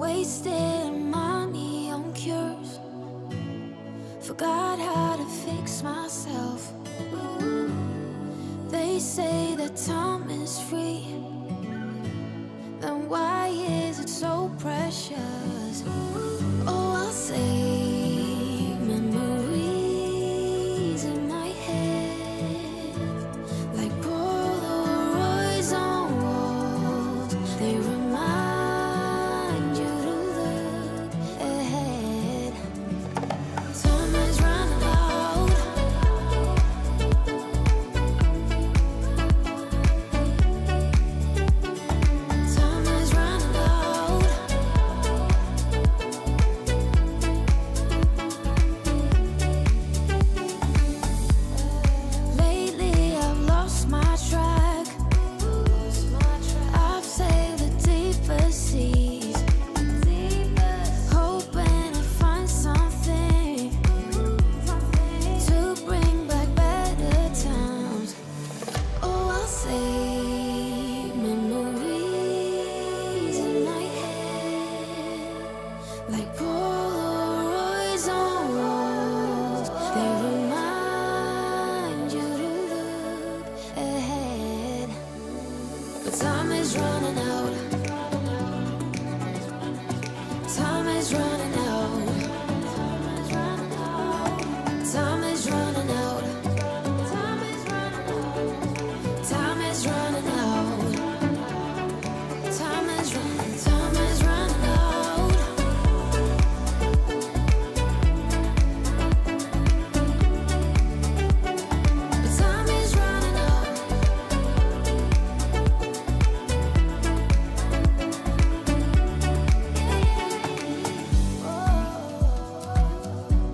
Wasting money on cures. Forgot how to fix myself. They say that time is free. Then why is it so precious? Oh, I'll save memories in my head, like Polaroids on walls. They remind you to look ahead. Time is running out. Time is running out. Lately I've lost my track. I've sailed the deepest seas, hoping to find something to bring back better times. Oh, I'll save memories in my head, like Polaroids on walls. They remind you to look ahead. But time is running out. Time is running out. Time is running out. Time is running out. Time is running. Time is running out. But time is running out.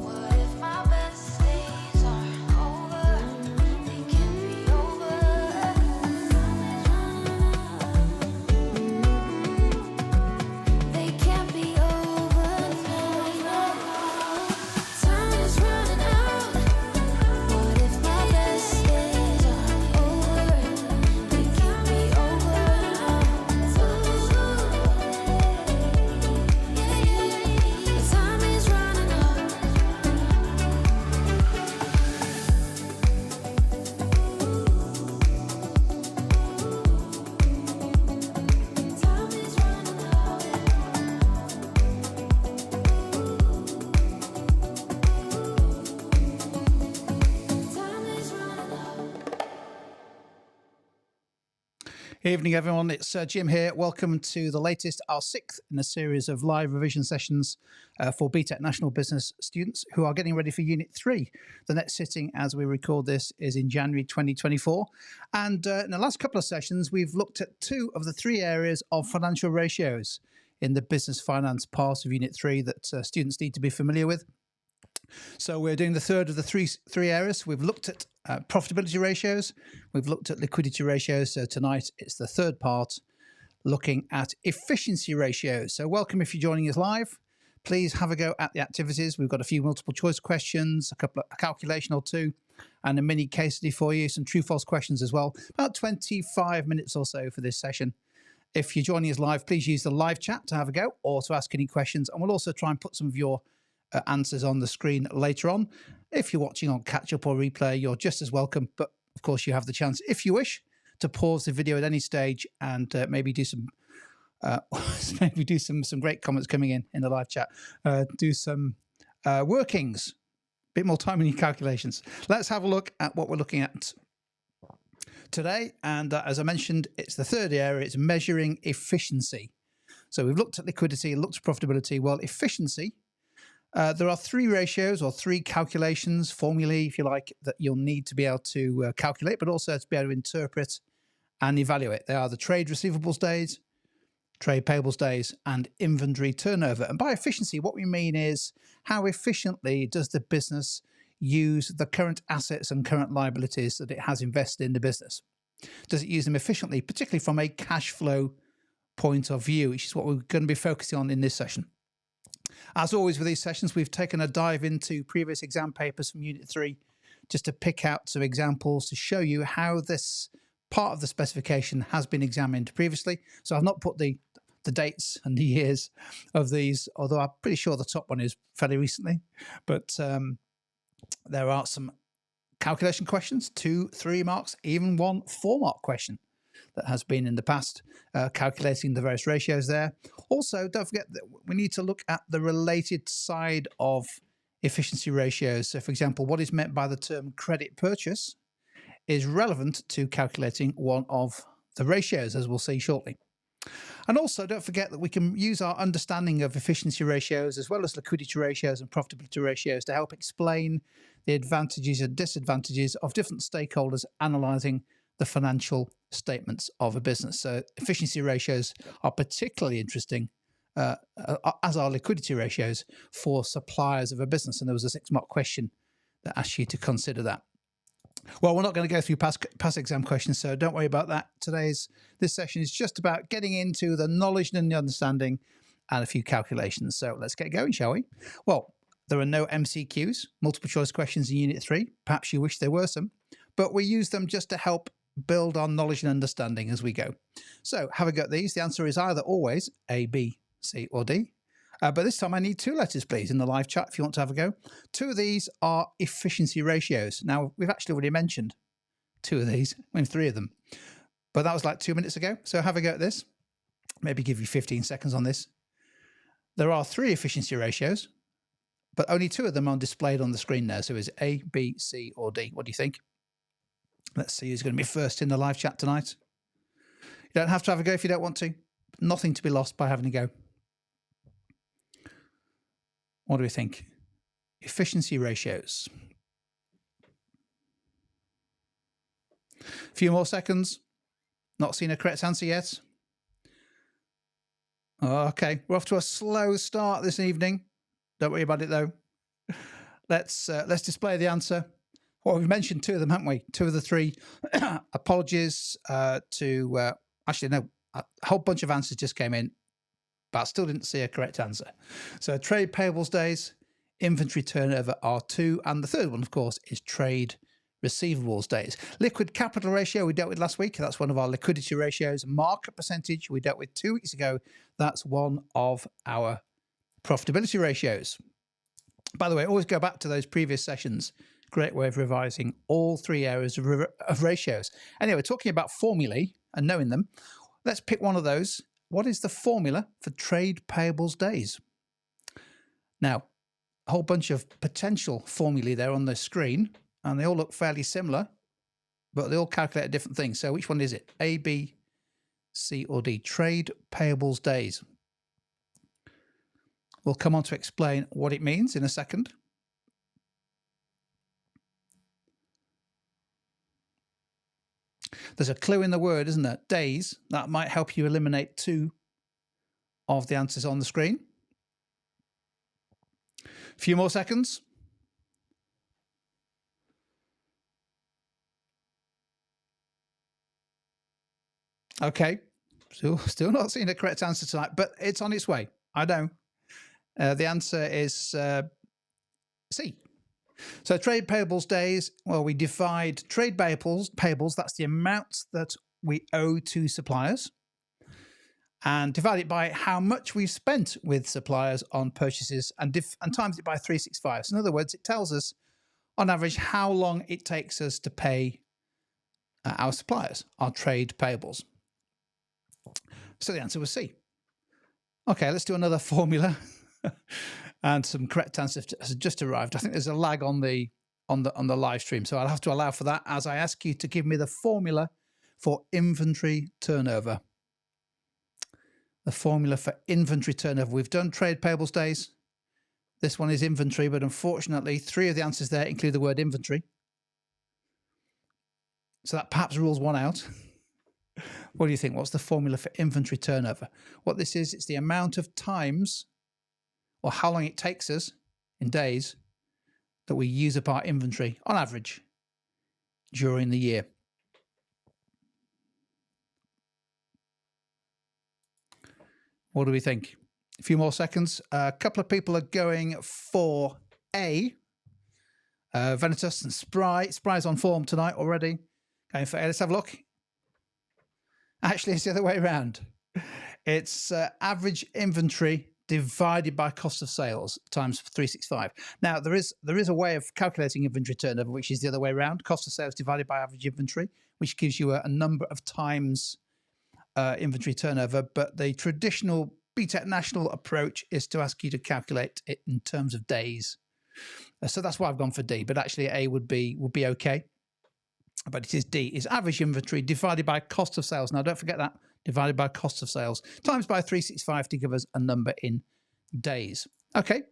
What if my best days are over? They can be over. They can't be over now. Time is running out. What if my best days are over? They can't be over now. Time is running out. Time is running out. Time is running out. Evening, everyone. It's Jim here. Welcome to the latest, our sixth in a series of live revision sessions for BTEC National Business students who are getting ready for Unit 3. The next sitting, as we record this, is in January 2024. And in the last couple of sessions, we've looked at two of the three areas of financial ratios in the business finance part of Unit 3 that students need to be familiar with. So we're doing the third of the three areas. We've looked at profitability ratios. We've looked at liquidity ratios. So tonight it's the third part, looking at efficiency ratios. So welcome if you're joining us live. Please have a go at the activities. We've got a few multiple choice questions, a calculation or two, and a mini case study for you, some true-false questions as well. About 25 minutes or so for this session. If you're joining us live, please use the live chat to have a go or to ask any questions. And we'll also try and put some of your answers on the screen later on. If you're watching on catch-up or replay, you're just as welcome. But of course, you have the chance, if you wish, to pause the video at any stage and maybe do some some great comments coming in the live chat. Do some workings, a bit more time in your calculations. Let's have a look at what we're looking at today. And as I mentioned, it's the third area. It's measuring efficiency. So we've looked at liquidity, looked at profitability. Well, efficiency. There are three ratios or three calculations, formulae, if you like, that you'll need to be able to calculate, but also to be able to interpret and evaluate. They are the trade receivables days, trade payables days, and inventory turnover. And by efficiency, what we mean is how efficiently does the business use the current assets and current liabilities that it has invested in the business? Does it use them efficiently, particularly from a cash flow point of view, which is what we're going to be focusing on in this session. As always with these sessions, we've taken a dive into previous exam papers from Unit 3 just to pick out some examples to show you how this part of the specification has been examined previously. So I've not put the the dates and the years of these, although I'm pretty sure the top one is fairly recently. But there are some calculation questions, 2, 3 marks, even one 4-mark question that has been in the past, calculating the various ratios there. Also, don't forget that we need to look at the related side of efficiency ratios. So, for example, what is meant by the term credit purchase is relevant to calculating one of the ratios, as we'll see shortly. And also, don't forget that we can use our understanding of efficiency ratios as well as liquidity ratios and profitability ratios to help explain the advantages and disadvantages of different stakeholders analysing the financial statements of a business. So efficiency ratios are particularly interesting, as are liquidity ratios for suppliers of a business. And there was a 6-mark question that asked you to consider that. Well, we're not going to go through past exam questions, so don't worry about that. This session is just about getting into the knowledge and the understanding and a few calculations. So let's get going, shall we? Well, there are no MCQs, multiple choice questions in Unit 3. Perhaps you wish there were some, but we use them just to help build our knowledge and understanding as we go. So have a go at these. The answer is either always A, B, C, or D. But this time I need 2 letters, please, in the live chat if you want to have a go. 2 of these are efficiency ratios. Now, we've actually already mentioned 2 of these, I mean 3 of them, but that was like 2 minutes ago. So have a go at this. Maybe give you 15 seconds on this. There are 3 efficiency ratios, but only 2 of them are displayed on the screen there. So is A, B, C, or D? What do you think? Let's see who's going to be first in the live chat tonight. You don't have to have a go if you don't want to. Nothing to be lost by having a go. What do we think? Efficiency ratios. A few more seconds. Not seen a correct answer yet. Okay, we're off to a slow start this evening. Don't worry about it though. Let's display the answer. Well, we've mentioned 2 of them, haven't we? 2 of the 3. Apologies to actually no, a whole bunch of answers just came in, but I still didn't see a correct answer. So trade payables days, inventory turnover are 2, and the third one, of course, is trade receivables days. Liquid capital ratio we dealt with last week. That's one of our liquidity ratios. Market percentage we dealt with 2 weeks ago. That's one of our profitability ratios. By the way, always go back to those previous sessions. Great way of revising all 3 areas of ratios. Anyway, we're talking about formulae and knowing them. Let's pick one of those. What is the formula for trade payables days? Now, a whole bunch of potential formulae there on the screen, and they all look fairly similar, but they all calculate different things. So which one is it? A, B, C, or D? Trade payables days. We'll come on to explain what it means in a second. There's a clue in the word, isn't there? Days. That might help you eliminate 2 of the answers on the screen. A few more seconds. Okay. Still not seeing a correct answer tonight, but it's on its way. I know. The answer is C. So trade payables days, well, we divide trade payables, that's the amount that we owe to suppliers, and divide it by how much we've spent with suppliers on purchases and times it by 365. So in other words, it tells us on average how long it takes us to pay our suppliers, our trade payables. So the answer was C. Okay, let's do another formula. And some correct answers has just arrived. I think there's a lag on the live stream, so I'll have to allow for that as I ask you to give me the formula for inventory turnover. The formula for inventory turnover. We've done trade payables days. This one is inventory, but unfortunately 3 of the answers there include the word inventory. So that perhaps rules one out. What do you think? What's the formula for inventory turnover? What this is, it's the amount of times or how long it takes us in days that we use up our inventory on average during the year. What do we think? A few more seconds. A couple of people are going for A. Venitus and Spry. Spry's on form tonight already. Going for A. Let's have a look. Actually, it's the other way around. It's average inventory divided by cost of sales times 365. Now, there is a way of calculating inventory turnover, which is the other way around. Cost of sales divided by average inventory, which gives you a number of times inventory turnover. But the traditional BTEC National approach is to ask you to calculate it in terms of days. So that's why I've gone for D, but actually A would be okay. But it is D, is average inventory divided by cost of sales. Now, don't forget that, divided by cost of sales, times by 365 to give us a number in days. Okay,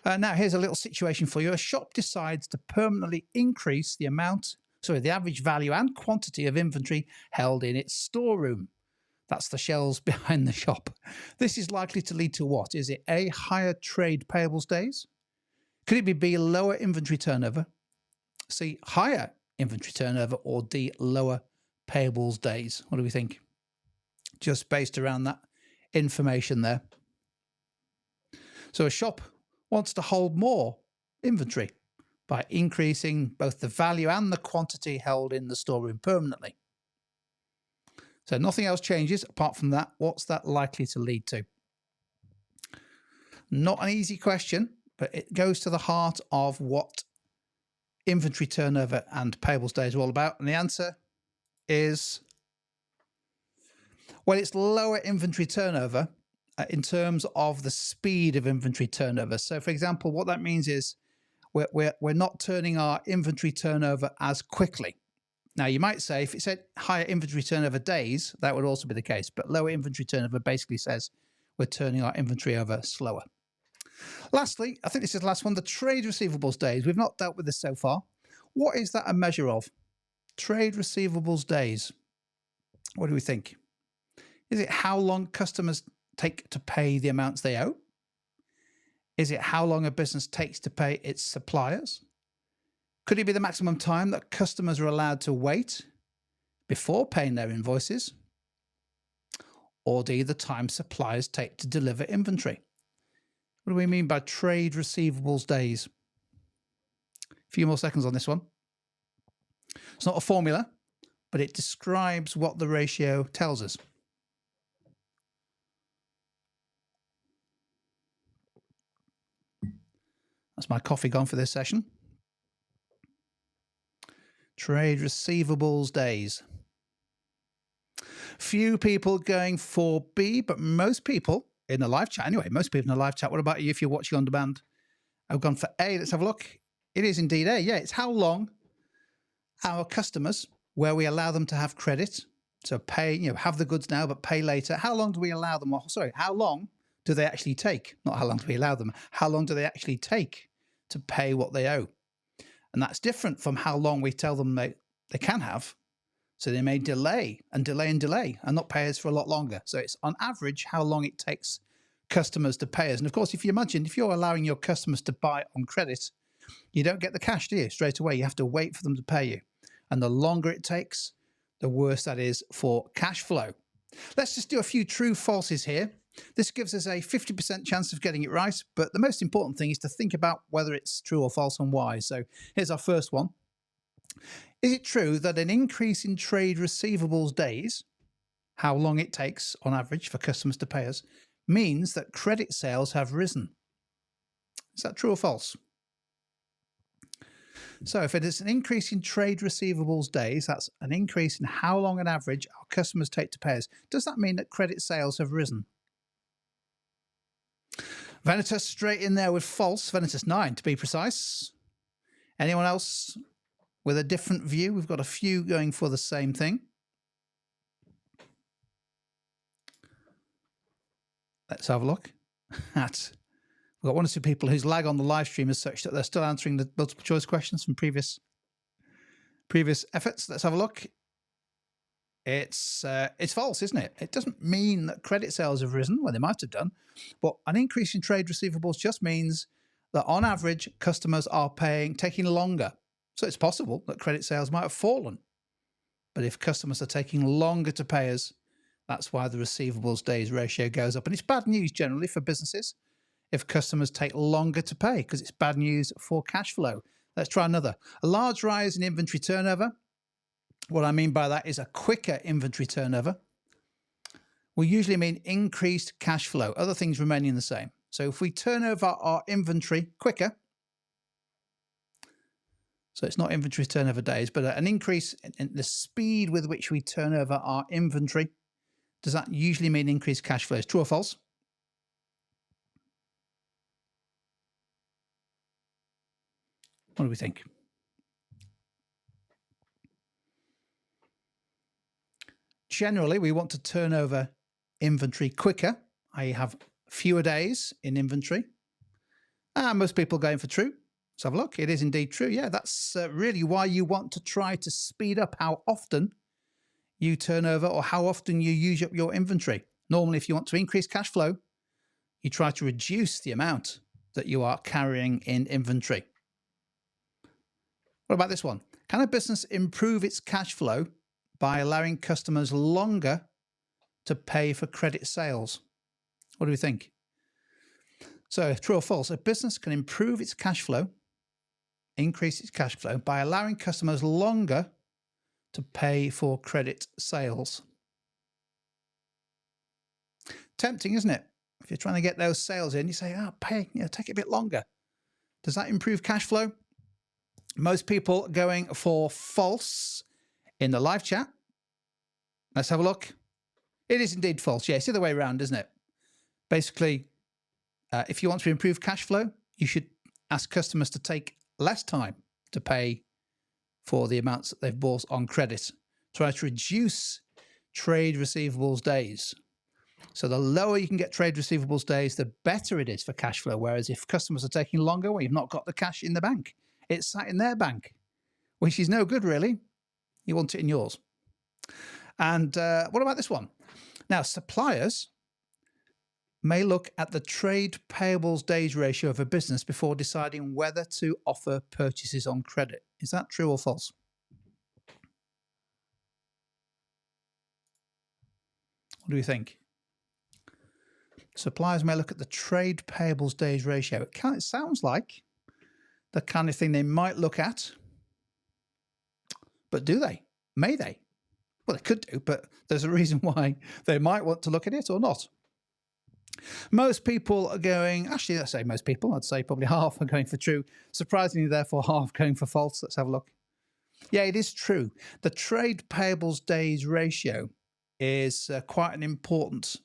now here's a little situation for you. A shop decides to permanently increase the average value and quantity of inventory held in its storeroom. That's the shelves behind the shop. This is likely to lead to what? Is it A, higher trade payables days? Could it be B, lower inventory turnover? C, higher inventory turnover? Or D, lower payables days? What do we think? Just based around that information there. So a shop wants to hold more inventory by increasing both the value and the quantity held in the storeroom permanently. So nothing else changes apart from that. What's that likely to lead to? Not an easy question, but it goes to the heart of what inventory turnover and payables days are all about. And the answer is, well, it's lower inventory turnover in terms of the speed of inventory turnover. So, for example, what that means is we're not turning our inventory turnover as quickly. Now, you might say if it said higher inventory turnover days, that would also be the case. But lower inventory turnover basically says we're turning our inventory over slower. Lastly, I think this is the last one, the trade receivables days. We've not dealt with this so far. What is that a measure of? Trade receivables days. What do we think? Is it how long customers take to pay the amounts they owe? Is it how long a business takes to pay its suppliers? Could it be the maximum time that customers are allowed to wait before paying their invoices? Or D, the time suppliers take to deliver inventory? What do we mean by trade receivables days? A few more seconds on this one. It's not a formula, but it describes what the ratio tells us. That's my coffee gone for this session. Trade receivables days. Few people going for B, but most people in the live chat, anyway, most people in the live chat. What about you if you're watching on demand? I've gone for A. Let's have a look. It is indeed A. Yeah, it's how long our customers, where we allow them to have credit, so pay, have the goods now, but pay later. How long do we allow them? Sorry, how long do they actually take? Not how long do we allow them. How long do they actually take to pay what they owe? And that's different from how long we tell them they can have. So they may delay and delay and delay and not pay us for a lot longer. So it's on average how long it takes customers to pay us. And of course, if you imagine, if you're allowing your customers to buy on credit, you don't get the cash, do you? Straight away, you have to wait for them to pay you. And the longer it takes, the worse that is for cash flow. Let's just do a few true falses here. This gives us a 50% chance of getting it right, but the most important thing is to think about whether it's true or false and why. So here's our first one. Is it true that an increase in trade receivables days, how long it takes on average for customers to pay us, means that credit sales have risen? Is that true or false? So if it is an increase in trade receivables days, that's an increase in how long on average our customers take to pay us. Does that mean that credit sales have risen? Vanitas straight in there with false. Vanitas 9 to be precise. Anyone else with a different view? We've got a few going for the same thing. Let's have a look. We've got one or two people whose lag on the live stream is such that they're still answering the multiple choice questions from previous efforts. Let's have a look. It's false, isn't it? It doesn't mean that credit sales have risen. Well, they might have done, but an increase in trade receivables just means that on average, customers are taking longer. So it's possible that credit sales might have fallen. But if customers are taking longer to pay us, that's why the receivables days ratio goes up. And it's bad news generally for businesses if customers take longer to pay, because it's bad news for cash flow. Let's try another. A large rise in inventory turnover. What I mean by that is a quicker inventory turnover, will usually mean increased cash flow, other things remaining the same. So if we turn over our inventory quicker, so it's not inventory turnover days, but an increase in the speed with which we turn over our inventory, does that usually mean increased cash flows? True or false? What do we think? Generally, we want to turn over inventory quicker. I have fewer days in inventory. Most people are going for true. Let's have a look. It is indeed true. Yeah, that's really why you want to try to speed up how often you turn over or how often you use up your inventory. Normally, if you want to increase cash flow, you try to reduce the amount that you are carrying in inventory. What about this one? Can a business improve its cash flow by allowing customers longer to pay for credit sales? What do we think? So, true or false? A business can improve its cash flow, increase its cash flow by allowing customers longer to pay for credit sales. Tempting, isn't it? If you're trying to get those sales in, you say, pay, take it a bit longer. Does that improve cash flow? Most people going for false in the live chat. Let's have a look. It is indeed false. Yeah, it's the other way around, isn't it? Basically, if you want to improve cash flow, you should ask customers to take less time to pay for the amounts that they've bought on credit. Try to reduce trade receivables days. So the lower you can get trade receivables days, the better it is for cash flow. Whereas if customers are taking longer, well, you've not got the cash in the bank. It's sat in their bank, which is no good, really. You want it in yours. And what about this one? Now, suppliers may look at the trade payables days ratio of a business before deciding whether to offer purchases on credit. Is that true or false? What do you think? Suppliers may look at the trade payables days ratio. It sounds like the kind of thing they might look at, but do they? May they? Well, they could do, but there's a reason why they might want to look at it or not. Most people are going, actually, let's say most people, I'd say probably half are going for true. Surprisingly, therefore, half going for false. Let's have a look. Yeah, it is true. The trade payables days ratio is quite an important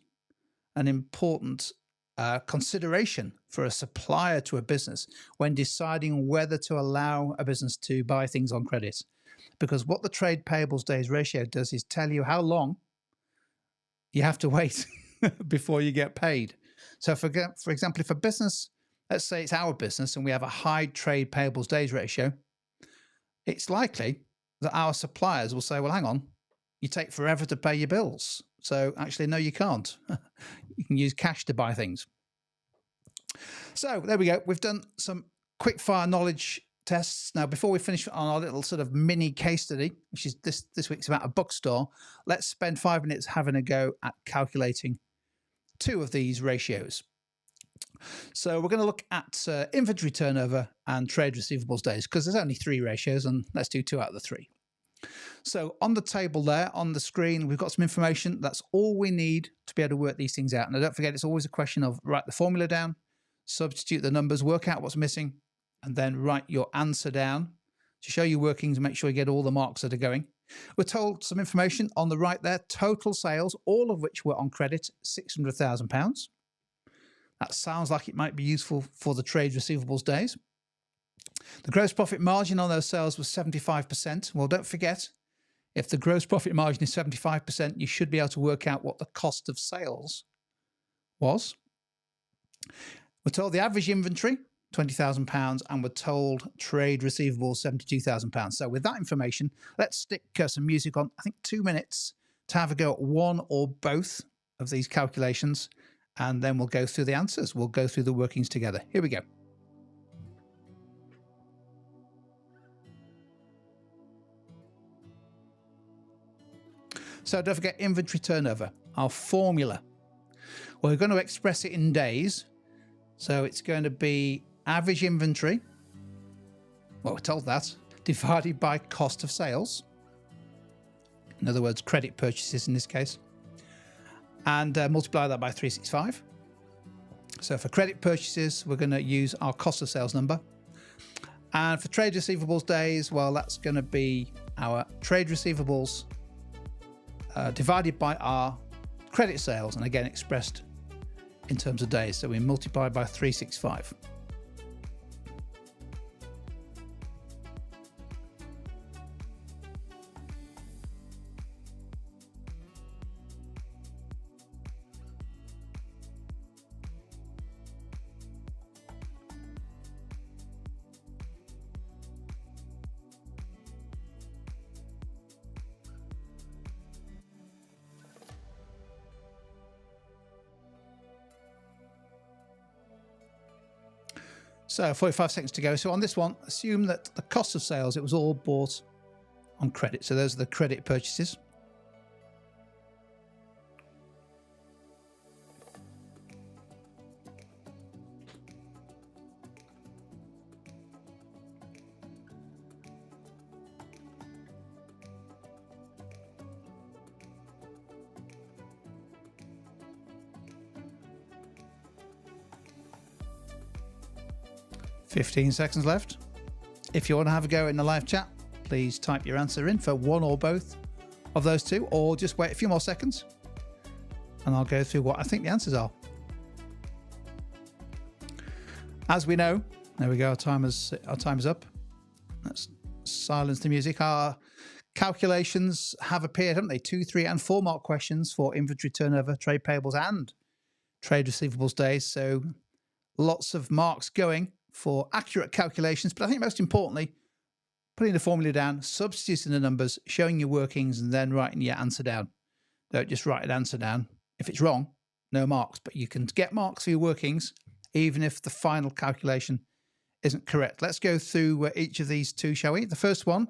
consideration for a supplier to a business when deciding whether to allow a business to buy things on credit. Because what the trade payables days ratio does is tell you how long you have to wait before you get paid. So for example, if a business, let's say it's our business and we have a high trade payables days ratio, it's likely that our suppliers will say, well, hang on, you take forever to pay your bills. So actually, no, you can't. You can use cash to buy things. So there we go. We've done some quick fire knowledge tests. Now, before we finish on our little sort of mini case study, which is this week's about a bookstore, let's spend 5 minutes having a go at calculating two of these ratios. So we're going to look at inventory turnover and trade receivables days, because there's only 3 ratios, and let's do 2 out of the 3. So on the table there, on the screen, we've got some information. That's all we need to be able to work these things out. Now, don't forget, it's always a question of write the formula down, substitute the numbers, work out what's missing, and then write your answer down to show you workings and make sure you get all the marks that are going. We're told some information on the right there. Total sales, all of which were on credit, £600,000. That sounds like it might be useful for the trade receivables days. The gross profit margin on those sales was 75%. Well, don't forget, if the gross profit margin is 75%, you should be able to work out what the cost of sales was. We're told the average inventory, £20,000, and we're told trade receivables, £72,000. So with that information, let's stick some music on, I think 2 minutes, to have a go at one or both of these calculations, and then we'll go through the answers. We'll go through the workings together. Here we go. So don't forget inventory turnover, our formula. Well, we're going to express it in days. So it's going to be average inventory, well, we're told that, divided by cost of sales. In other words, credit purchases in this case. and multiply that by 365. So for credit purchases, we're going to use our cost of sales number. And for trade receivables days, well, that's going to be our trade receivables divided by our credit sales, and again expressed in terms of days. So we multiply by 365. So 45 seconds to go. So on this one, assume that the cost of sales, it was all bought on credit. So those are the credit purchases. "15 seconds left. If you want to have a go in the live chat, please type your answer in for one or both of those two, or just wait a few more seconds and I'll go through what I think the answers are. As we know, there we go, our time is up. Let's silence the music. Our calculations have appeared, haven't they? 2, 3 and 4 mark questions for inventory turnover, trade payables and trade receivables days. So lots of marks going for accurate calculations, but I think most importantly, putting the formula down, substituting the numbers, showing your workings, and then writing your answer down. Don't just write an answer down. If it's wrong, no marks, but you can get marks for your workings, even if the final calculation isn't correct. Let's go through each of these two, shall we? The first one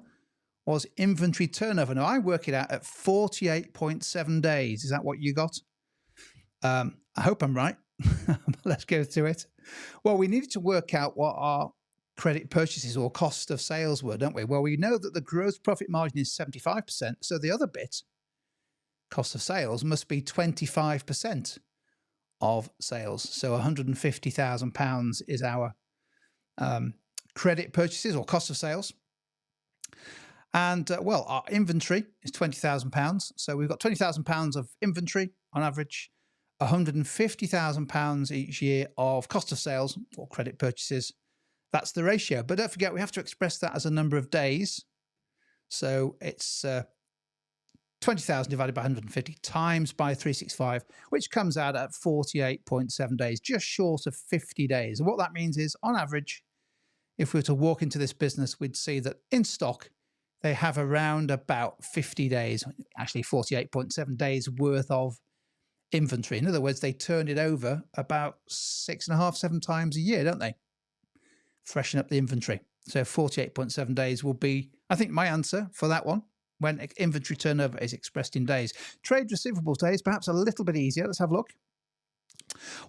was inventory turnover. Now, I work it out at 48.7 days. Is that what you got? I hope I'm right. Let's go through it. Well, we needed to work out what our credit purchases or cost of sales were, don't we? Well, we know that the gross profit margin is 75%. So the other bit, cost of sales, must be 25% of sales. So £150,000 is our credit purchases or cost of sales. And well, our inventory is £20,000. So we've got £20,000 of inventory on average, £150,000 each year of cost of sales or credit purchases. That's the ratio. But don't forget, we have to express that as a number of days. So it's 20,000 divided by 150 times by 365, which comes out at 48.7 days, just short of 50 days. And what that means is, on average, if we were to walk into this business, we'd see that in stock, they have around about 50 days, actually 48.7 days worth of inventory. In other words, they turn it over about 6.5, 7 times a year, don't they? Freshen up the inventory. So 48.7 days will be, I think, my answer for that one, when inventory turnover is expressed in days. Trade receivables days, perhaps a little bit easier. Let's have a look.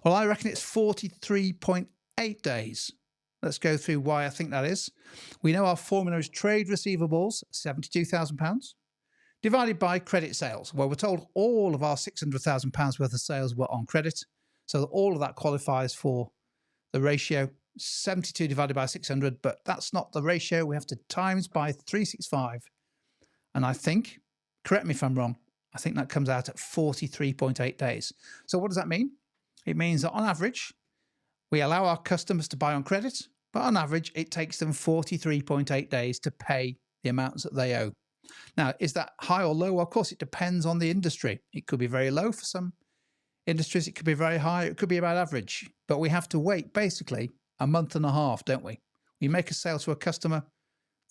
Well, I reckon it's 43.8 days. Let's go through why I think that is. We know our formula is trade receivables, £72,000, divided by credit sales. Well, we're told all of our £600,000 worth of sales were on credit. So all of that qualifies for the ratio, 72 divided by 600, but that's not the ratio. We have to times by 365. And I think, correct me if I'm wrong, I think that comes out at 43.8 days. So what does that mean? It means that on average, we allow our customers to buy on credit, but on average, it takes them 43.8 days to pay the amounts that they owe. Now, is that high or low? Well, of course, it depends on the industry. It could be very low for some industries. It could be very high. It could be about average. But we have to wait basically a month and a half, don't we? We make a sale to a customer.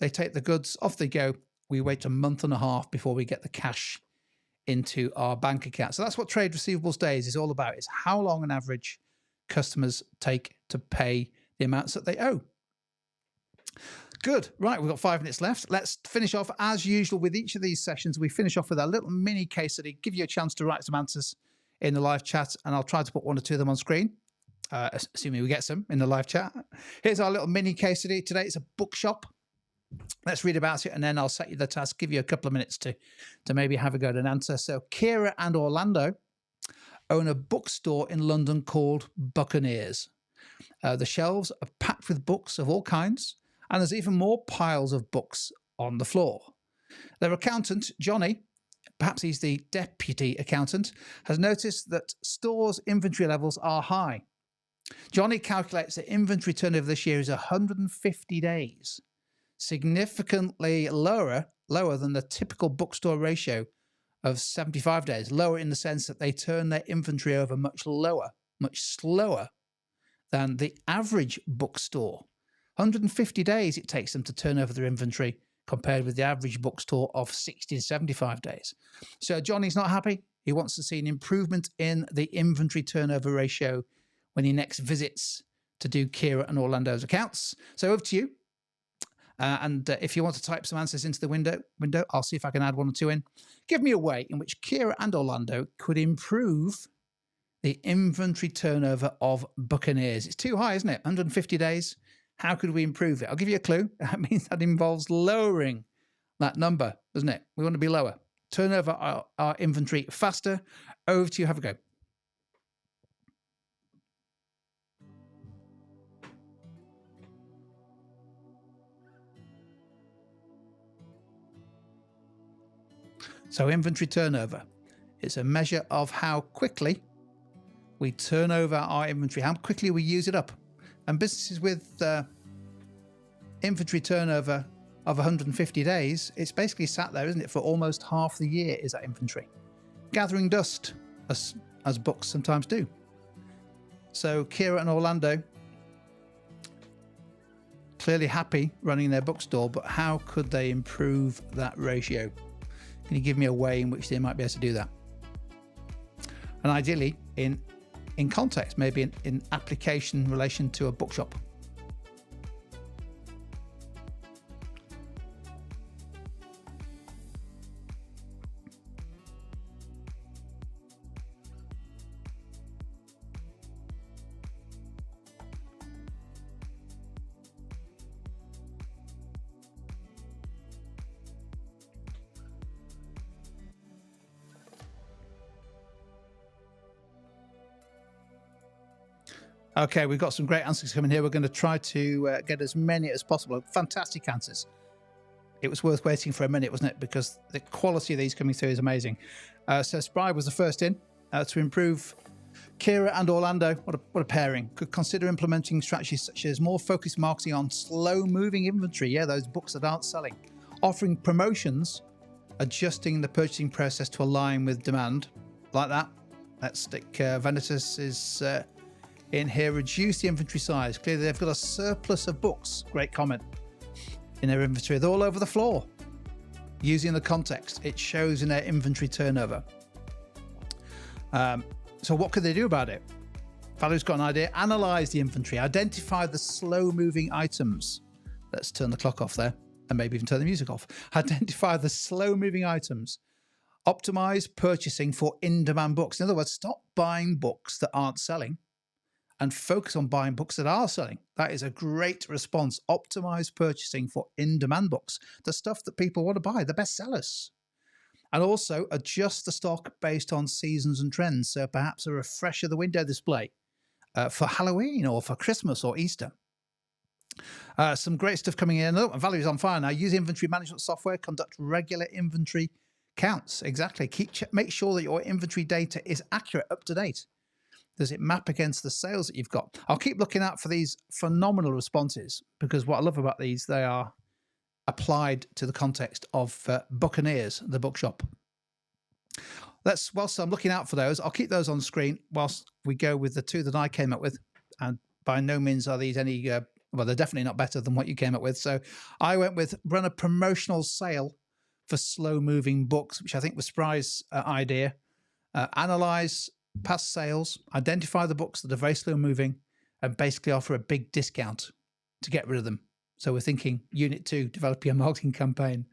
They take the goods, off they go. We wait a month and a half before we get the cash into our bank account. So that's what trade receivables days is all about, is how long on average customers take to pay the amounts that they owe. Good. Right, we've got 5 minutes left. Let's finish off as usual with each of these sessions. We finish off with a little mini case study, give you a chance to write some answers in the live chat, and I'll try to put 1 or 2 of them on screen, assuming we get some in the live chat. Here's our little mini case study. Today it's a bookshop. Let's read about it, and then I'll set you the task, give you a couple of minutes to maybe have a go at an answer. So Kira and Orlando own a bookstore in London called Buccaneers. The shelves are packed with books of all kinds, and there's even more piles of books on the floor. Their accountant, Johnny, perhaps he's the deputy accountant, has noticed that stores' inventory levels are high. Johnny calculates that inventory turnover this year is 150 days, significantly lower than the typical bookstore ratio of 75 days, lower in the sense that they turn their inventory over much slower than the average bookstore. 150 days it takes them to turn over their inventory compared with the average bookstore of 60 to 75 days. So Johnny's not happy. He wants to see an improvement in the inventory turnover ratio when he next visits to do Kira and Orlando's accounts. So over to you. If you want to type some answers into the window, I'll see if I can add one or two in. Give me a way in which Kira and Orlando could improve the inventory turnover of Buccaneers. It's too high, isn't it? 150 days. How could we improve it? I'll give you a clue. That means that involves lowering that number, doesn't it? We want to be lower. Turn over our inventory faster. Over to you. Have a go. So inventory turnover. It's a measure of how quickly we turn over our inventory, how quickly we use it up. And businesses with inventory turnover of 150 days, it's basically sat there, isn't it, for almost half the year is that inventory. Gathering dust, as books sometimes do. So Kira and Orlando, clearly happy running their bookstore, but how could they improve that ratio? Can you give me a way in which they might be able to do that? And ideally in context, maybe in application in relation to a bookshop. Okay, we've got some great answers coming here. We're going to try to get as many as possible. Fantastic answers. It was worth waiting for a minute, wasn't it? Because the quality of these coming through is amazing. So Spry was the first in to improve. Kira and Orlando, what a pairing. Could consider implementing strategies such as more focused marketing on slow-moving inventory. Yeah, those books that aren't selling. Offering promotions, adjusting the purchasing process to align with demand. Like that. Let's stick Vanitas is... in here, reduce the inventory size. Clearly, they've got a surplus of books. Great comment. In their inventory, they're all over the floor. Using the context, it shows in their inventory turnover. So what could they do about it? Value's got an idea. Analyze the inventory. Identify the slow-moving items. Let's turn the clock off there and maybe even turn the music off. Identify the slow-moving items. Optimize purchasing for in-demand books. In other words, stop buying books that aren't selling and focus on buying books that are selling. That is a great response. Optimize purchasing for in-demand books, the stuff that people want to buy, the best sellers. And also adjust the stock based on seasons and trends. So perhaps a refresh of the window display for Halloween or for Christmas or Easter. Some great stuff coming in. Oh, Value's on fire now. Use inventory management software. Conduct regular inventory counts. Exactly. Make sure that your inventory data is accurate, up to date. Does it map against the sales that you've got? I'll keep looking out for these phenomenal responses, because what I love about these, they are applied to the context of Buccaneers, the bookshop. Whilst I'm looking out for those, I'll keep those on screen whilst we go with the two that I came up with. And by no means are these any, well, they're definitely not better than what you came up with. So I went with run a promotional sale for slow-moving books, which I think was Spry's idea. Analyze past sales, identify the books that are very slow moving, and basically offer a big discount to get rid of them. So we're thinking Unit 2, developing a marketing campaign,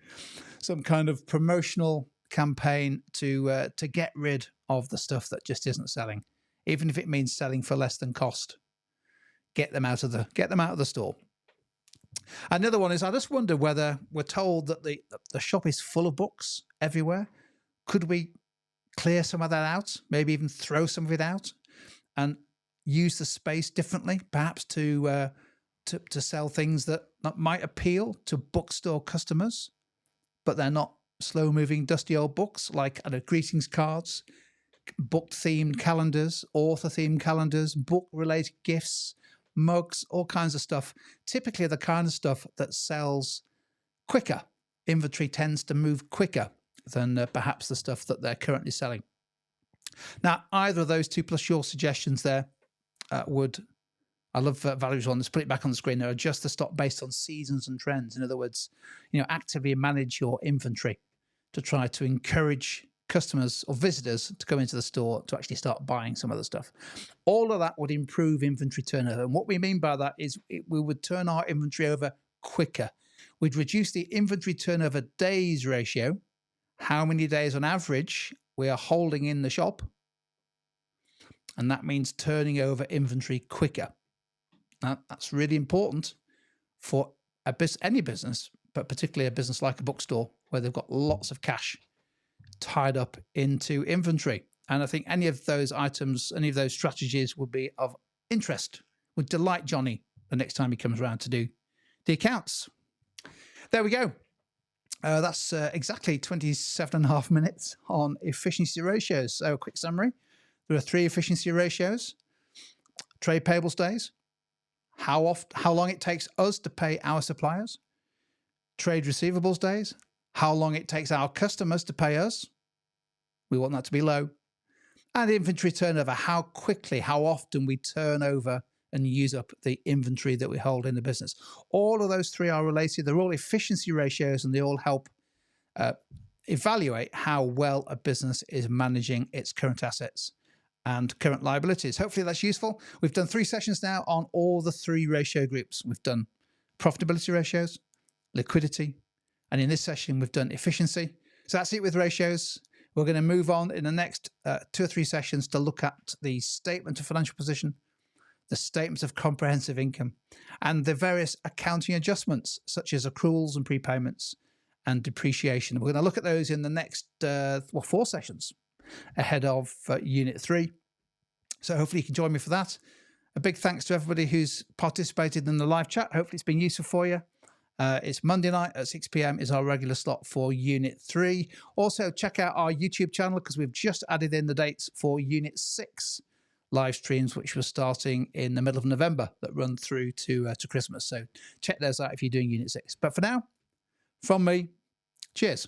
some kind of promotional campaign to get rid of the stuff that just isn't selling, even if it means selling for less than cost. Get them out of the store. Another one is, I just wonder whether we're told that the shop is full of books everywhere. Could we clear some of that out, maybe even throw some of it out, and use the space differently, perhaps to sell things that might appeal to bookstore customers, but they're not slow-moving, dusty old books like greetings cards, book-themed calendars, author-themed calendars, book-related gifts, mugs, all kinds of stuff. Typically the kind of stuff that sells quicker. Inventory tends to move quicker than perhaps the stuff that they're currently selling. Now, either of those two plus your suggestions there I love values on. Let's put it back on the screen there. Adjust the stock based on seasons and trends. In other words, actively manage your inventory to try to encourage customers or visitors to come into the store to actually start buying some of the stuff. All of that would improve inventory turnover. And what we mean by that is we would turn our inventory over quicker. We'd reduce the inventory turnover days ratio, how many days on average we are holding in the shop. And that means turning over inventory quicker. Now, that's really important for any business, but particularly a business like a bookstore where they've got lots of cash tied up into inventory. And I think any of those items, any of those strategies would be of interest, would delight Johnny the next time he comes around to do the accounts. There we go. That's exactly 27.5 minutes on efficiency ratios. So a quick summary. There are 3 efficiency ratios: trade payables days, how long it takes us to pay our suppliers; trade receivables days, how long it takes our customers to pay us. We want that to be low. And inventory turnover, how quickly, how often we turn over and use up the inventory that we hold in the business. All of those 3 are related. They're all efficiency ratios, and they all help evaluate how well a business is managing its current assets and current liabilities. Hopefully that's useful. We've done 3 sessions now on all the 3 ratio groups. We've done profitability ratios, liquidity, and in this session we've done efficiency. So that's it with ratios. We're going to move on in the next 2 or 3 sessions to look at the statement of financial position, the statements of comprehensive income, and the various accounting adjustments such as accruals and prepayments and depreciation. We're going to look at those in the next 4 sessions ahead of Unit 3. So hopefully you can join me for that. A big thanks to everybody who's participated in the live chat. Hopefully it's been useful for you. It's Monday night at 6 p.m. is our regular slot for Unit 3. Also, check out our YouTube channel because we've just added in the dates for Unit 6 live streams, which were starting in the middle of November that run through to Christmas. So check those out if you're doing Unit 6. But for now, from me, cheers.